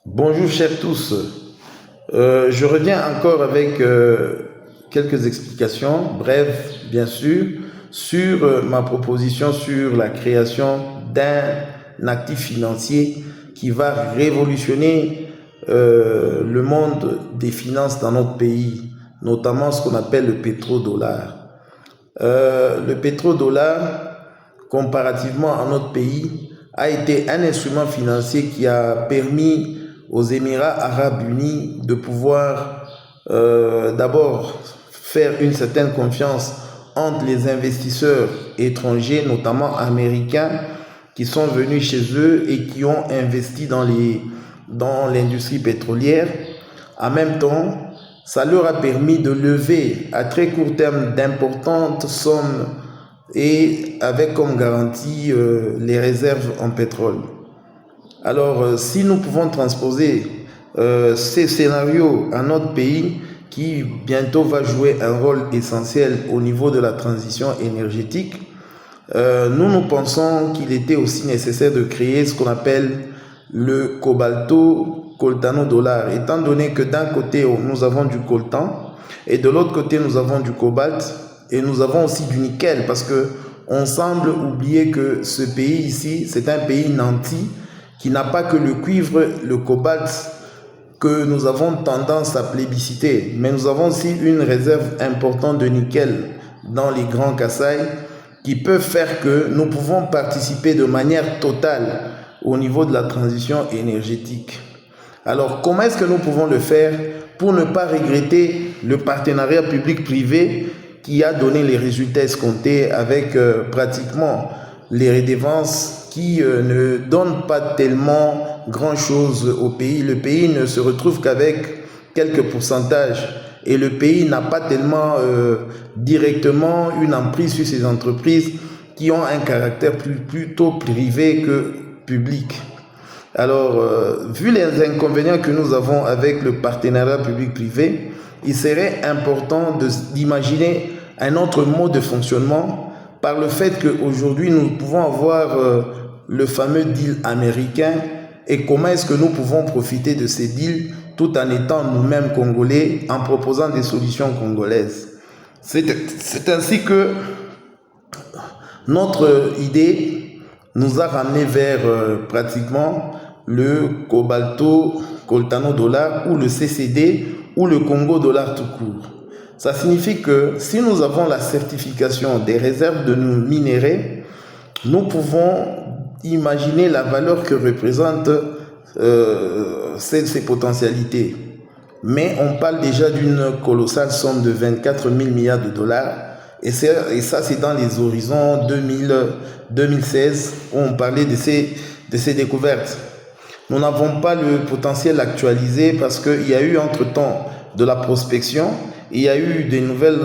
Bonjour chers tous. Je reviens encore avec quelques explications, brèves bien sûr, sur ma proposition sur la création d'un actif financier qui va révolutionner le monde des finances dans notre pays, notamment ce qu'on appelle le pétrodollar. Le pétrodollar, comparativement à notre pays, a été un instrument financier qui a permis aux Émirats arabes unis de pouvoir d'abord faire une certaine confiance entre les investisseurs étrangers, notamment américains, qui sont venus chez eux et qui ont investi dans l'industrie pétrolière. En même temps, ça leur a permis de lever à très court terme d'importantes sommes et avec comme garantie les réserves en pétrole. Alors, si nous pouvons transposer ces scénarios à notre pays, qui bientôt va jouer un rôle essentiel au niveau de la transition énergétique, nous pensons qu'il était aussi nécessaire de créer ce qu'on appelle le cobalto-coltano dollar, étant donné que d'un côté nous avons du coltan et de l'autre côté nous avons du cobalt et nous avons aussi du nickel, parce que on semble oublier que ce pays ici, c'est un pays nanti qui n'a pas que le cuivre, le cobalt que nous avons tendance à plébisciter, mais nous avons aussi une réserve importante de nickel dans les grands Kasaï qui peuvent faire que nous pouvons participer de manière totale au niveau de la transition énergétique. Alors, comment est-ce que nous pouvons le faire pour ne pas regretter le partenariat public-privé qui a donné les résultats escomptés avec pratiquement les redevances qui ne donnent pas tellement grand-chose au pays. Le pays ne se retrouve qu'avec quelques pourcentages et le pays n'a pas tellement directement une emprise sur ces entreprises qui ont un caractère plutôt privé que public. Alors, vu les inconvénients que nous avons avec le partenariat public-privé, il serait important d'imaginer un autre mode de fonctionnement par le fait qu'aujourd'hui, nous pouvons avoir le fameux deal américain et comment est-ce que nous pouvons profiter de ces deals tout en étant nous-mêmes congolais, en proposant des solutions congolaises. C'est ainsi que notre idée nous a ramené vers pratiquement le cobalto coltano dollar ou le CCD ou le Congo dollar tout court. Ça signifie que si nous avons la certification des réserves de nos minéraux, nous pouvons imaginer la valeur que représentent ces potentialités. Mais on parle déjà d'une colossale somme de 24 000 milliards de dollars. Et ça, c'est dans les horizons 2016 où on parlait de ces découvertes. Nous n'avons pas le potentiel actualisé parce qu'il y a eu entre-temps de la prospection, il y a eu des nouvelles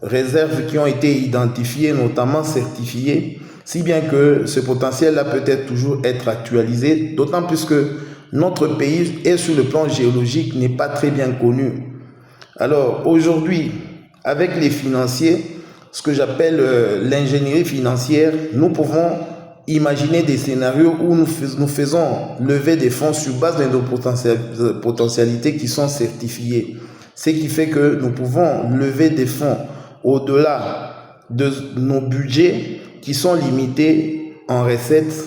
réserves qui ont été identifiées, notamment certifiées, si bien que ce potentiel-là peut toujours être actualisé, d'autant plus que notre pays est sur le plan géologique n'est pas très bien connu. Alors aujourd'hui, avec les financiers, ce que j'appelle l'ingénierie financière, nous pouvons imaginer des scénarios où nous faisons lever des fonds sur base de nos potentialités qui sont certifiées. Ce qui fait que nous pouvons lever des fonds au-delà de nos budgets qui sont limités en recettes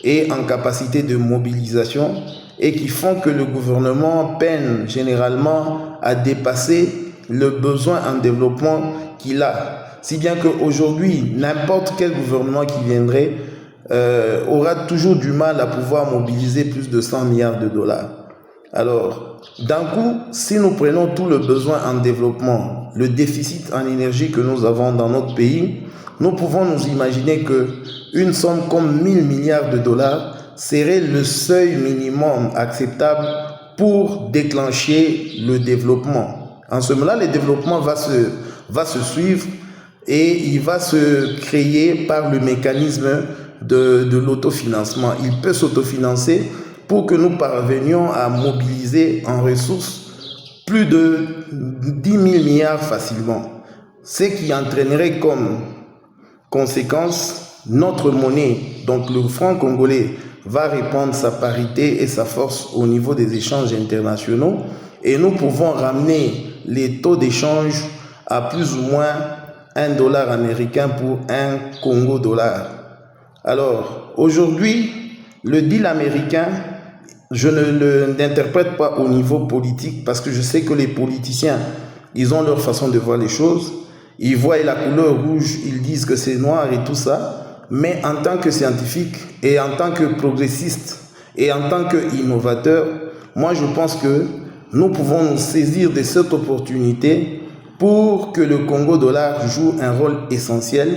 et en capacité de mobilisation et qui font que le gouvernement peine généralement à dépasser le besoin en développement qu'il a. Si bien qu'aujourd'hui, n'importe quel gouvernement qui viendrait aura toujours du mal à pouvoir mobiliser plus de 100 milliards de dollars. Alors, d'un coup, si nous prenons tout le besoin en développement, le déficit en énergie que nous avons dans notre pays, nous pouvons nous imaginer qu'une somme comme 1000 milliards de dollars serait le seuil minimum acceptable pour déclencher le développement. En ce moment-là, le développement va se suivre et il va se créer par le mécanisme de l'autofinancement. Il peut s'autofinancer pour que nous parvenions à mobiliser en ressources plus de 10 000 milliards facilement. Ce qui entraînerait comme conséquence notre monnaie, donc le franc congolais, va répandre sa parité et sa force au niveau des échanges internationaux et nous pouvons ramener les taux d'échange à plus ou moins $1 américain pour un Congo dollar. Alors, aujourd'hui, le deal américain, je ne l'interprète pas au niveau politique parce que je sais que les politiciens, ils ont leur façon de voir les choses. Ils voient la couleur rouge, ils disent que c'est noir et tout ça. Mais en tant que scientifique et en tant que progressiste et en tant qu'innovateur, moi je pense que nous pouvons nous saisir de cette opportunité pour que le Congo dollar joue un rôle essentiel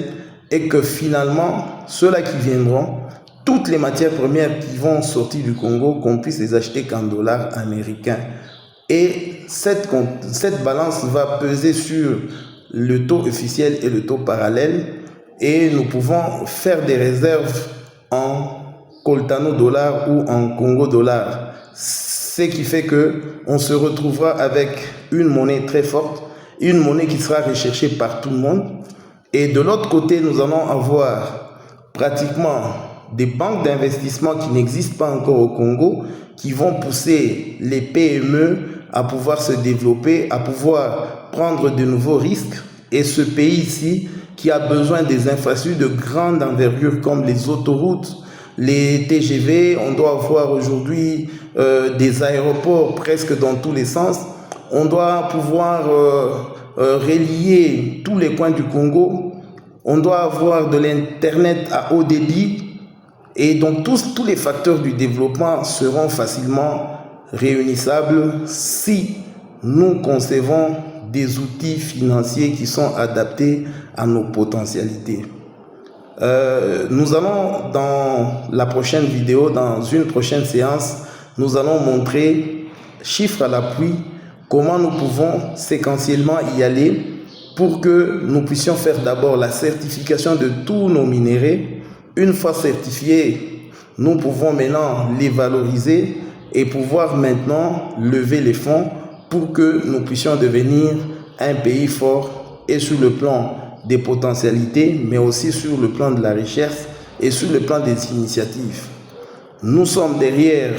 et que finalement, ceux-là qui viendront, toutes les matières premières qui vont sortir du Congo, qu'on puisse les acheter qu'en dollars américains. Et cette balance va peser sur le taux officiel et le taux parallèle et nous pouvons faire des réserves en coltano dollar ou en Congo dollar. Ce qui fait qu'on se retrouvera avec une monnaie très forte, une monnaie qui sera recherchée par tout le monde. Et de l'autre côté, nous allons avoir pratiquement des banques d'investissement qui n'existent pas encore au Congo, qui vont pousser les PME à pouvoir se développer, à pouvoir prendre de nouveaux risques. Et ce pays ici, qui a besoin des infrastructures de grande envergure comme les autoroutes, les TGV, on doit avoir aujourd'hui des aéroports presque dans tous les sens. On doit pouvoir relier tous les coins du Congo. On doit avoir de l'Internet à haut débit. Et donc tous les facteurs du développement seront facilement réunissables si nous concevons des outils financiers qui sont adaptés à nos potentialités. Nous allons dans la prochaine vidéo, dans une prochaine séance, nous allons montrer, chiffres à l'appui, comment nous pouvons séquentiellement y aller pour que nous puissions faire d'abord la certification de tous nos minéraux. Une fois certifiés, nous pouvons maintenant les valoriser et pouvoir maintenant lever les fonds pour que nous puissions devenir un pays fort et sur le plan des potentialités, mais aussi sur le plan de la richesse et sur le plan des initiatives. Nous sommes derrière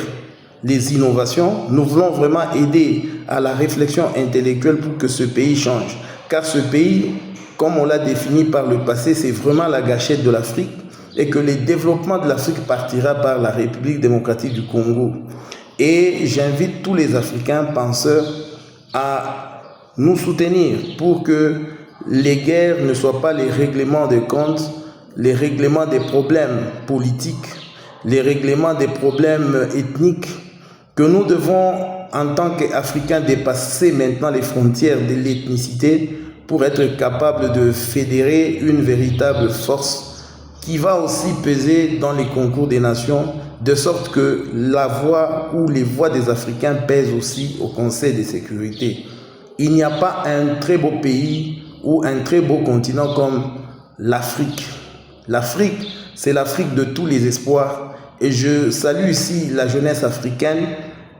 les innovations, nous voulons vraiment aider à la réflexion intellectuelle pour que ce pays change. Car ce pays, comme on l'a défini par le passé, c'est vraiment la gâchette de l'Afrique et que le développement de l'Afrique partira par la République démocratique du Congo. Et j'invite tous les Africains penseurs à nous soutenir pour que les guerres ne soient pas les règlements de comptes, les règlements des problèmes politiques, les règlements des problèmes ethniques, que nous devons en tant qu'Africains dépasser maintenant les frontières de l'ethnicité pour être capables de fédérer une véritable force qui va aussi peser dans les concours des nations, de sorte que la voix ou les voix des Africains pèsent aussi au Conseil de sécurité. Il n'y a pas un très beau pays ou un très beau continent comme l'Afrique. L'Afrique, c'est l'Afrique de tous les espoirs. Et je salue ici la jeunesse africaine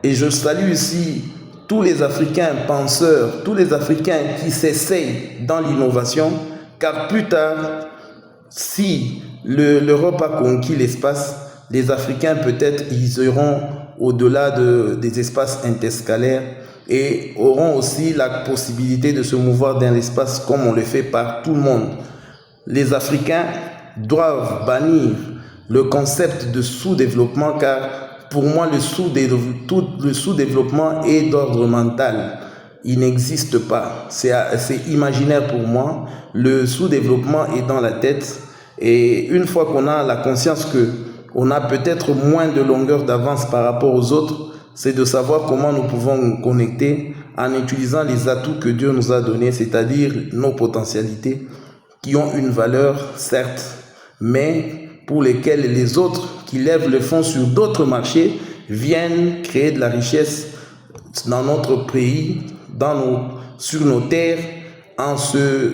et je salue ici tous les Africains penseurs, tous les Africains qui s'essayent dans l'innovation, car plus tard, si l'Europe a conquis l'espace, les Africains peut-être ils iront au-delà des espaces interscalaires et auront aussi la possibilité de se mouvoir dans l'espace comme on le fait par tout le monde. Les Africains doivent bannir le concept de sous-développement car pour moi le sous-développement est d'ordre mental. Il n'existe pas. C'est imaginaire pour moi. Le sous-développement est dans la tête. Et une fois qu'on a la conscience qu'on a peut-être moins de longueur d'avance par rapport aux autres, c'est de savoir comment nous pouvons nous connecter en utilisant les atouts que Dieu nous a donnés, c'est-à-dire nos potentialités qui ont une valeur, certes, mais pour lesquelles les autres qui lèvent le fonds sur d'autres marchés viennent créer de la richesse dans notre pays, sur nos terres, en se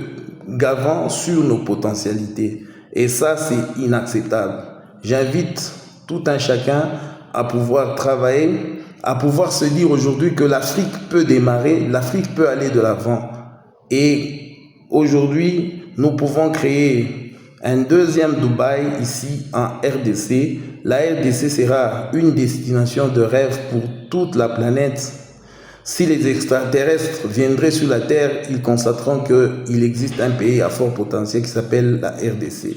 gavant sur nos potentialités. Et ça, c'est inacceptable. J'invite tout un chacun à pouvoir travailler, à pouvoir se dire aujourd'hui que l'Afrique peut démarrer, l'Afrique peut aller de l'avant. Et aujourd'hui, nous pouvons créer un deuxième Dubaï ici en RDC. la RDC sera une destination de rêve pour toute la planète. Si les extraterrestres viendraient sur la Terre, ils constateront qu'il existe un pays à fort potentiel qui s'appelle la RDC.